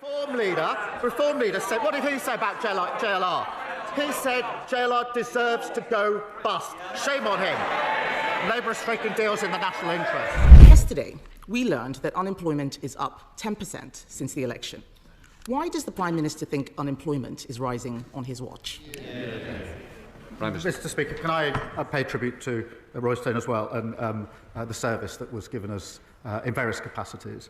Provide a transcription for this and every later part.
Reform leader said, what did he say about JLR? He said JLR deserves to go bust. Shame on him. Labour is striking deals in the national interest. Yesterday, we learned that unemployment is up 10% since the election. Why does the Prime Minister think unemployment is rising on his watch? Mr. Speaker, can I pay tribute to Roy Stone as well and the service that was given us in various capacities.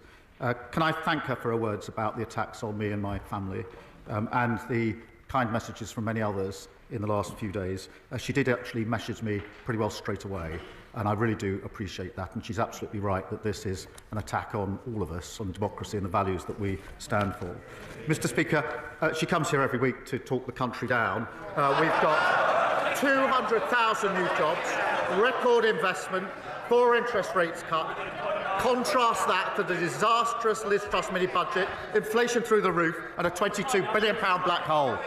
Can I thank her for her words about the attacks on me and my family and the kind messages from many others in the last few days. She did actually message me pretty well straight away, and I really do appreciate that, and she's absolutely right that this is an attack on all of us, on democracy and the values that we stand for. Mr. Speaker, she comes here every week to talk the country down. We've got 200,000 new jobs, record investment, 4 interest rates cut. Contrast that to the disastrous Liz Truss mini-budget, inflation through the roof, and a £22 billion black hole.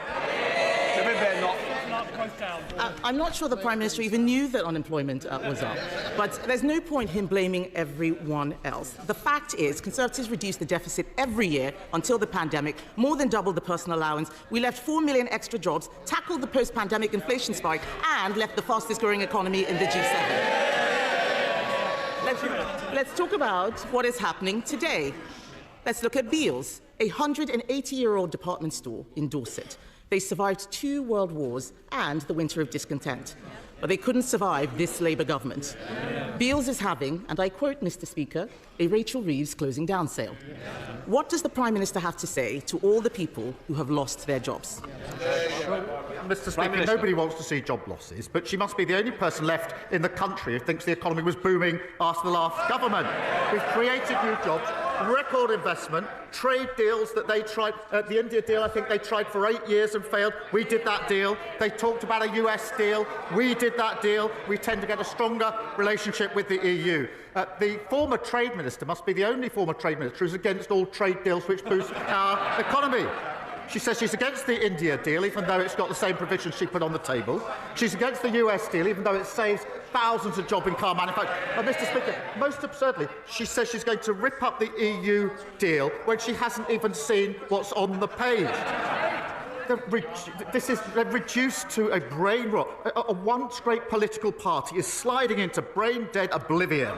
I'm not sure the Prime Minister even knew that unemployment was up, but there's no point him blaming everyone else. The fact is, Conservatives reduced the deficit every year until the pandemic, more than doubled the personal allowance. We left 4 million extra jobs, tackled the post-pandemic inflation spike, and left the fastest-growing economy in the G7. Let's talk about what is happening today. Let's look at Beals, a 180-year-old department store in Dorset. They survived 2 world wars and the winter of discontent, but they couldn't survive this Labour government. Beals is having, and I quote, Mr. Speaker, a Rachel Reeves closing down sale. What does the Prime Minister have to say to all the people who have lost their jobs? Mr. Speaker, nobody wants to see job losses, but she must be the only person left in the country who thinks the economy was booming after the last government. We've created new jobs, record investment, trade deals that they tried. The India deal, I think they tried for 8 years and failed. We did that deal. They talked about a US deal. We did that deal. We tend to get a stronger relationship with the EU. The former trade minister must be the only former trade minister who's against all trade deals which boost our economy. She says she's against the India deal, even though it's got the same provisions she put on the table. She's against the US deal, even though it saves thousands of jobs in car manufacturing. And, Mr. Speaker, most absurdly, she says she's going to rip up the EU deal when she hasn't even seen what's on the page. They're reduced to a brain rot. A once great political party is sliding into brain-dead oblivion.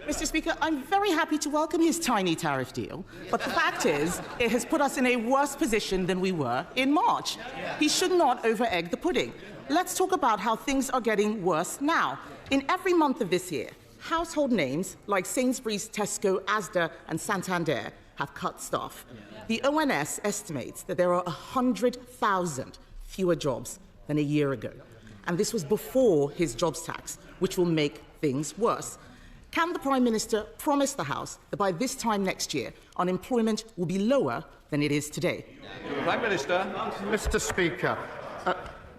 Mr. Speaker, I'm very happy to welcome his tiny tariff deal, but the fact is, it has put us in a worse position than we were in March. He should not over-egg the pudding. Let's talk about how things are getting worse now. In every month of this year, household names like Sainsbury's, Tesco, Asda and Santander have cut staff. The ONS estimates that there are 100,000 fewer jobs than a year ago. And this was before his jobs tax, which will make things worse. Can the Prime Minister promise the House that by this time next year, unemployment will be lower than it is today? Prime Minister. Mr. Speaker,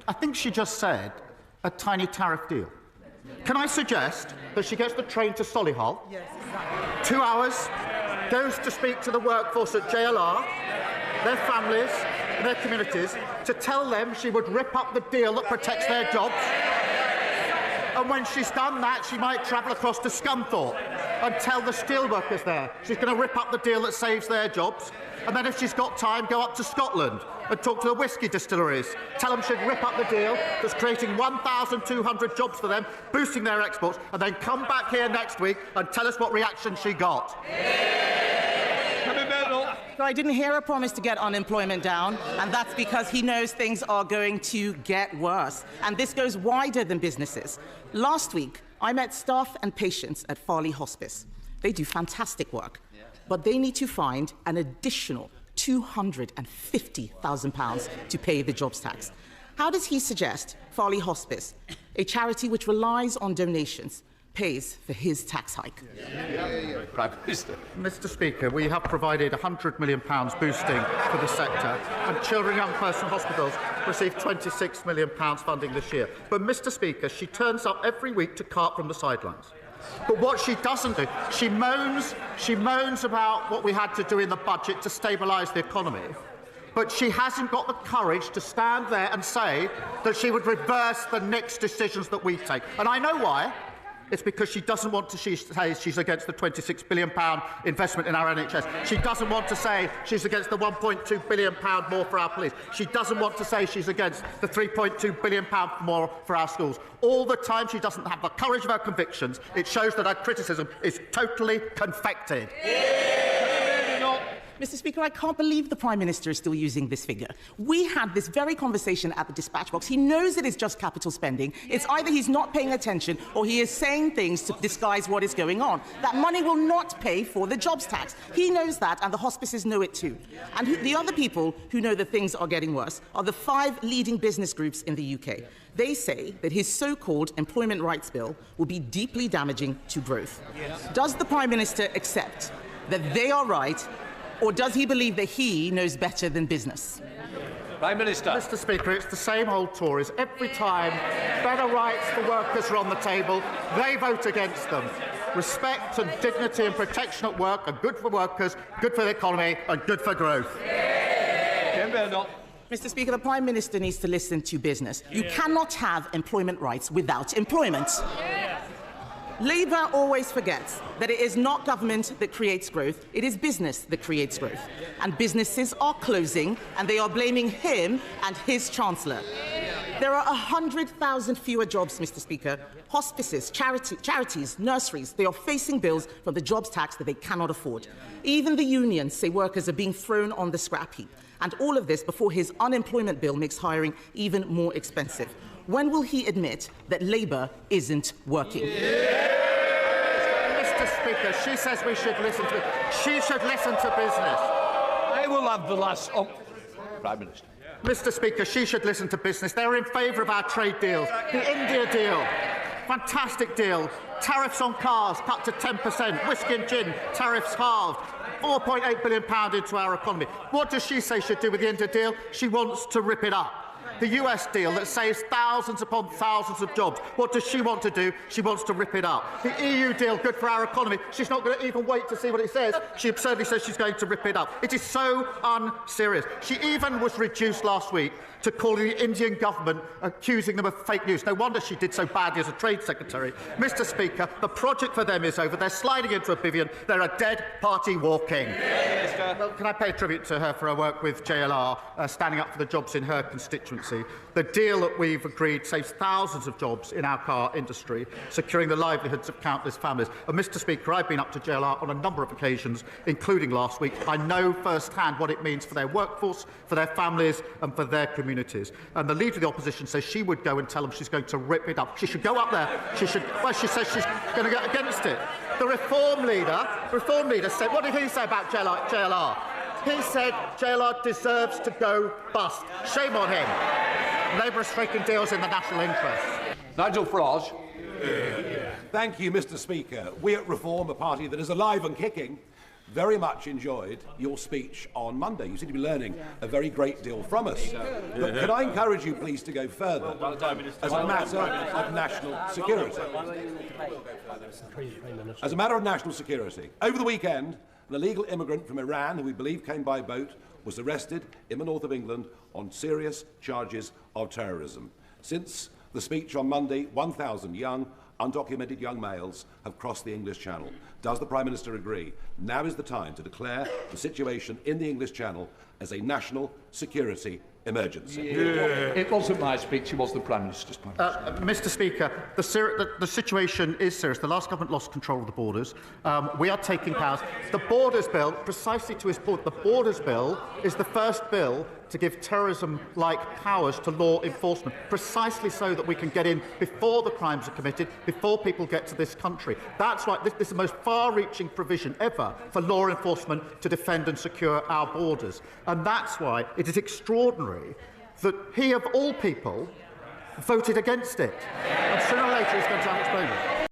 I think she just said a tiny tariff deal. Can I suggest that she gets the train to Solihull, 2 hours, goes to speak to the workforce at JLR, their families and their communities, to tell them she would rip up the deal that protects their jobs? And when she's done that, she might travel across to Scunthorpe and tell the steelworkers there she's going to rip up the deal that saves their jobs. And then if she's got time, go up to Scotland and talk to the whisky distilleries. Tell them she'd rip up the deal that's creating 1,200 jobs for them, boosting their exports, and then come back here next week and tell us what reaction she got. I didn't hear a promise to get unemployment down, and that's because he knows things are going to get worse. And this goes wider than businesses. Last week, I met staff and patients at Farley Hospice. They do fantastic work, but they need to find an additional £250,000 to pay the jobs tax. How does he suggest Farley Hospice, a charity which relies on donations, pays for his tax hike? Prime Minister. Mr. Speaker, we have provided £100 million boosting for the sector, and Children and Young Person Hospitals received £26 million funding this year. But, Mr. Speaker, she turns up every week to cart from the sidelines. But what she doesn't do, she moans about what we had to do in the budget to stabilise the economy, but she hasn't got the courage to stand there and say that she would reverse the next decisions that we take. And I know why. It's because she doesn't want to say she's against the £26 billion investment in our NHS. She doesn't want to say she's against the £1.2 billion more for our police. She doesn't want to say she's against the £3.2 billion more for our schools. All the time she doesn't have the courage of her convictions. It shows that her criticism is totally confected. Mr. Speaker, I can't believe the Prime Minister is still using this figure. We had this very conversation at the dispatch box. He knows it is just capital spending. It's either he's not paying attention or he is saying things to disguise what is going on. That money will not pay for the jobs tax. He knows that, and the hospices know it too. And the other people who know that things are getting worse are the 5 leading business groups in the UK. They say that his so-called employment rights bill will be deeply damaging to growth. Does the Prime Minister accept that they are right, or does he believe that he knows better than business? Prime Minister. Mr. Speaker, it's the same old Tories. Every time better rights for workers are on the table, they vote against them. Respect and dignity and protection at work are good for workers, good for the economy and good for growth. Badenoch. Mr. Speaker, the Prime Minister needs to listen to business. You cannot have employment rights without employment. Labour always forgets that it is not government that creates growth, it is business that creates growth. And businesses are closing, and they are blaming him and his Chancellor. There are 100,000 fewer jobs, Mr. Speaker. Hospices, charities, nurseries, they are facing bills from the jobs tax that they cannot afford. Even the unions say workers are being thrown on the scrap heap. And all of this before his unemployment bill makes hiring even more expensive. When will he admit that Labour isn't working? Mr. Speaker, she says we should listen to business. I will have the last... Prime Minister. Mr. Speaker, she should listen to business. They're in favour of our trade deals. The India deal, fantastic deal. Tariffs on cars cut to 10%. Whiskey and gin, tariffs halved. £4.8 billion into our economy. What does she say should do with the India deal? She wants to rip it up. The US deal that saves thousands upon thousands of jobs. What does she want to do? She wants to rip it up. The EU deal, good for our economy. She's not going to even wait to see what it says. She absurdly says she's going to rip it up. It is so unserious. She even was reduced last week to calling the Indian government, accusing them of fake news. No wonder she did so badly as a Trade Secretary. Mr. Speaker, the project for them is over. They're sliding into oblivion. They're a dead party walking. Well, can I pay tribute to her for her work with JLR, standing up for the jobs in her constituency? The deal that we've agreed saves thousands of jobs in our car industry, securing the livelihoods of countless families. And, Mr. Speaker, I've been up to JLR on a number of occasions, including last week. I know firsthand what it means for their workforce, for their families and for their communities. And the Leader of the Opposition says she would go and tell them she's going to rip it up. She should go up there. She says she's going to go against it. The Reform Leader said, what did he say about JLR? He said JLR deserves to go bust. Shame on him. Labour is striking deals in the national interest. Nigel Farage. Thank you, Mr. Speaker. We at Reform, a party that is alive and kicking, very much enjoyed your speech on Monday. You seem to be learning a very great deal from us. But could I encourage you, please, to go further as a matter of national security? As a matter of national security. Over the weekend, an illegal immigrant from Iran, who we believe came by boat, was arrested in the north of England on serious charges of terrorism. Since the speech on Monday, 1,000 young, undocumented young males have crossed the English Channel. Does the Prime Minister agree? Now is the time to declare the situation in the English Channel as a national security emergency. It wasn't my speech, it was the Prime Minister's speech. Mr. Speaker, the situation is serious. The last government lost control of the borders. We are taking powers. The Borders Bill, precisely to his point, the Borders Bill is the first bill to give terrorism-like powers to law enforcement, precisely so that we can get in before the crimes are committed, before people get to this country. That's why this is the most far-reaching provision ever for law enforcement to defend and secure our borders. And that's why it is extraordinary that he, of all people, voted against it. And sooner or later he's going to explain it.